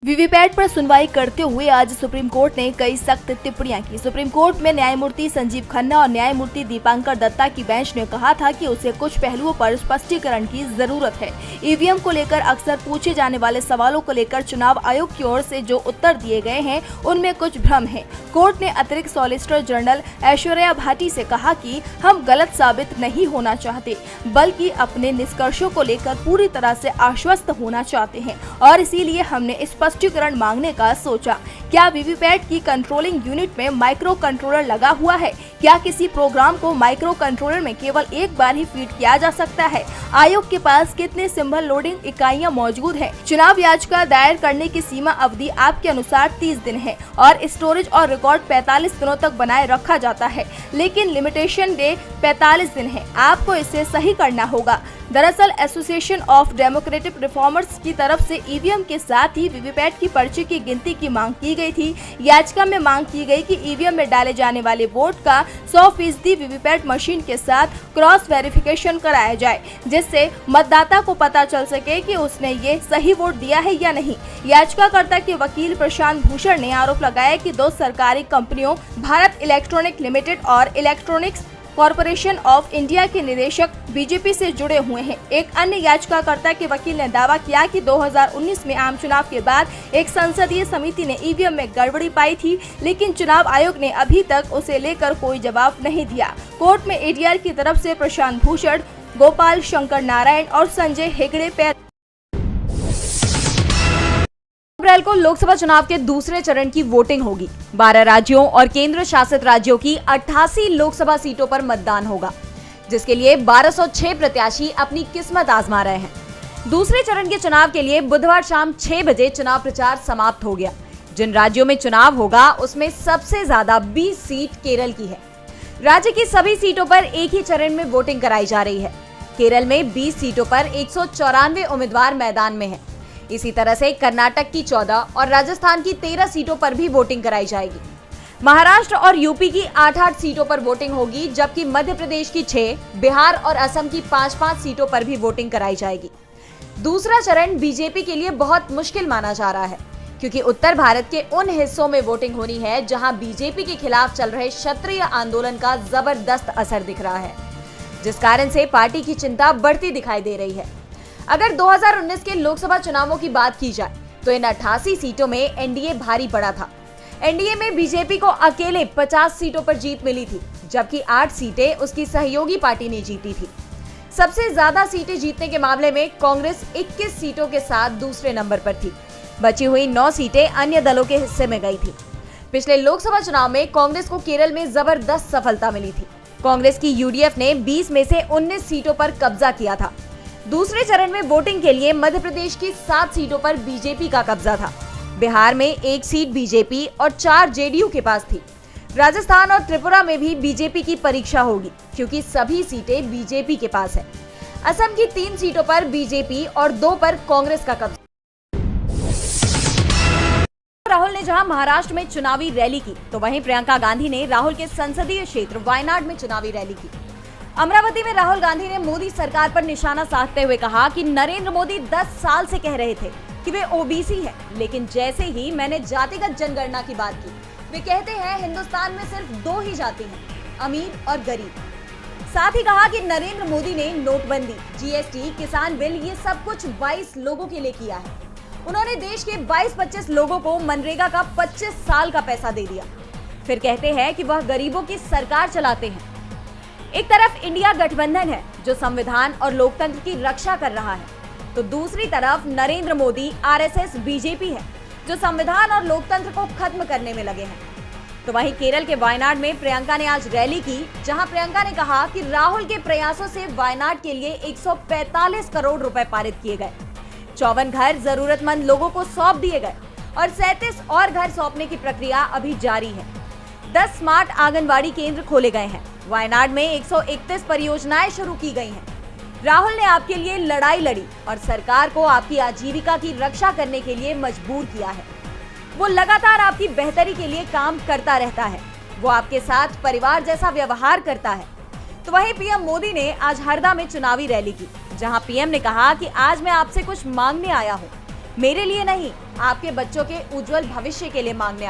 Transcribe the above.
VVPAT पर सुनवाई करते हुए आज सुप्रीम कोर्ट ने कई सख्त टिप्पणियां की। सुप्रीम कोर्ट में न्यायमूर्ति संजीव खन्ना और न्यायमूर्ति दीपांकर दत्ता की बेंच ने कहा था कि उसे कुछ पहलुओं पर स्पष्टीकरण की जरूरत है। ईवीएम को लेकर अक्सर पूछे जाने वाले सवालों को लेकर चुनाव आयोग की ओर से जो उत्तर दिए गए हैं उनमें कुछ भ्रम है। कोर्ट ने अतिरिक्त सॉलिसिटर जनरल ऐश्वर्या भाटी से कहा कि हम गलत साबित नहीं होना चाहते, बल्कि अपने निष्कर्षों को लेकर पूरी तरह से आश्वस्त होना चाहते हैं और इसीलिए हमने स्पष्टीकरण मांगने का सोचा। क्या वीवीपैट की कंट्रोलिंग यूनिट में माइक्रो कंट्रोलर लगा हुआ है? क्या किसी प्रोग्राम को माइक्रो कंट्रोलर में केवल एक बार ही फीड किया जा सकता है? आयोग के पास कितने सिंबल लोडिंग इकाइयां मौजूद हैं? चुनाव याचिका दायर करने की सीमा अवधि आपके अनुसार 30 दिन है और स्टोरेज और रिकॉर्ड 45 दिनों तक बनाए रखा जाता है, लेकिन लिमिटेशन डे 45 दिन है। आपको इसे सही करना होगा। दरअसल एसोसिएशन ऑफ डेमोक्रेटिक रिफॉर्मर्स की तरफ से ईवीएम के साथ ही वीवीपैट की पर्ची की गिनती की मांग की गई थी। याचिका में मांग की गई कि ईवीएम में डाले जाने वाले वोट का 100% वीवीपैट मशीन के साथ क्रॉस वेरिफिकेशन कराया जाए, जिससे मतदाता को पता चल सके कि उसने ये सही वोट दिया है या नहीं। याचिकाकर्ता के वकील प्रशांत भूषण ने आरोप लगाया कि दो सरकारी कंपनियों भारत इलेक्ट्रॉनिक लिमिटेड और इलेक्ट्रॉनिक्स कॉरपोरेशन ऑफ इंडिया के निदेशक बीजेपी से जुड़े हुए हैं। एक अन्य याचिकाकर्ता के वकील ने दावा किया कि 2019 में आम चुनाव के बाद एक संसदीय समिति ने ईवीएम में गड़बड़ी पाई थी, लेकिन चुनाव आयोग ने अभी तक उसे लेकर कोई जवाब नहीं दिया। कोर्ट में एडीआर की तरफ से प्रशांत भूषण, गोपाल शंकर नारायण और संजय हेगड़े अप्रैल को लोकसभा चुनाव के दूसरे चरण की वोटिंग होगी। 12 राज्यों और केंद्र शासित राज्यों की 88 लोकसभा सीटों पर मतदान होगा, जिसके लिए 1206 प्रत्याशी अपनी किस्मत आजमा रहे हैं। दूसरे चरण के चुनाव के लिए बुधवार शाम 6 बजे चुनाव प्रचार समाप्त हो गया। जिन राज्यों में चुनाव होगा उसमें सबसे ज्यादा 20 सीट केरल की है। राज्य की सभी सीटों पर एक ही चरण में वोटिंग कराई जा रही है। केरल में 20 सीटों पर 194 उम्मीदवार मैदान में है। इसी तरह से कर्नाटक की 14 और राजस्थान की 13 सीटों पर भी वोटिंग कराई जाएगी। महाराष्ट्र और यूपी की 8-8 सीटों पर वोटिंग होगी, जबकि मध्य प्रदेश की 6, बिहार और असम की 5-5 सीटों पर भी वोटिंग कराई जाएगी। दूसरा चरण बीजेपी के लिए बहुत मुश्किल माना जा रहा है, क्योंकि उत्तर भारत के उन हिस्सों में वोटिंग होनी है जहां बीजेपी के खिलाफ चल रहे क्षत्रिय आंदोलन का जबरदस्त असर दिख रहा है, जिस कारण से पार्टी की चिंता बढ़ती दिखाई दे रही है। अगर 2019 के लोकसभा चुनावों की बात की जाए तो इन 88 सीटों में एनडीए भारी पड़ा था। एनडीए में बीजेपी को अकेले 50 सीटों पर जीत मिली थी, जबकि 8 सीटें उसकी सहयोगी पार्टी ने जीती थी। सबसे ज्यादा सीटें जीतने के मामले में कांग्रेस 21 सीटों के साथ दूसरे नंबर पर थी। बची हुई 9 सीटें अन्य दलों के हिस्से में गई थी। पिछले लोकसभा चुनाव में कांग्रेस को केरल में जबरदस्त सफलता मिली थी। कांग्रेस की यूडीएफ ने 20 में से 19 सीटों पर कब्जा किया था। दूसरे चरण में वोटिंग के लिए मध्य प्रदेश की 7 सीटों पर बीजेपी का कब्जा था। बिहार में 1 सीट बीजेपी और 4 जेडीयू के पास थी। राजस्थान और त्रिपुरा में भी बीजेपी की परीक्षा होगी, क्योंकि सभी सीटें बीजेपी के पास है। असम की 3 सीटों पर बीजेपी और 2 पर कांग्रेस का कब्जा। राहुल ने जहां महाराष्ट्र में चुनावी रैली की, तो वहीं प्रियंका गांधी ने राहुल के संसदीय क्षेत्र वायनाड में चुनावी रैली की। अमरावती में राहुल गांधी ने मोदी सरकार पर निशाना साधते हुए कहा कि नरेंद्र मोदी 10 साल से कह रहे थे कि वे ओबीसी हैं, लेकिन जैसे ही मैंने जातिगत जनगणना की बात की, वे कहते हैं हिंदुस्तान में सिर्फ 2 ही जाति हैं, अमीर और गरीब। साथ ही कहा कि नरेंद्र मोदी ने नोटबंदी, जीएसटी, किसान बिल, ये सब कुछ 22 लोगों के लिए किया है। उन्होंने देश के 22-25 लोगों को मनरेगा का 25 साल का पैसा दे दिया। फिर कहते हैं कि वह गरीबों की सरकार चलाते हैं। एक तरफ इंडिया गठबंधन है जो संविधान और लोकतंत्र की रक्षा कर रहा है, तो दूसरी तरफ नरेंद्र मोदी, आरएसएस, बीजेपी है जो संविधान और लोकतंत्र को खत्म करने में लगे हैं। तो वहीं केरल के वायनाड में प्रियंका ने आज रैली की, जहां प्रियंका ने कहा कि राहुल के प्रयासों से वायनाड के लिए 145 करोड़ रुपए पारित किए गए। 54 घर जरूरतमंद लोगों को सौंप दिए गए और 37 और घर सौंपने की प्रक्रिया अभी जारी है। 10 स्मार्ट आंगनवाड़ी केंद्र खोले गए हैं। वायनाड में 131 परियोजनाएं शुरू की गई हैं। राहुल ने आपके लिए लड़ाई लड़ी और सरकार को आपकी आजीविका की रक्षा करने के लिए मजबूर किया है। वो लगातार आपकी बेहतरी के लिए काम करता रहता है। वो आपके साथ परिवार जैसा व्यवहार करता है। तो वहीं पीएम मोदी ने आज हरदा में चुनावी रैली की, जहां पीएम ने कहा कि आज मैं आपसे कुछ मांगने आया हूं। मेरे लिए नहीं, आपके बच्चों के उज्जवल भविष्य के लिए मांगने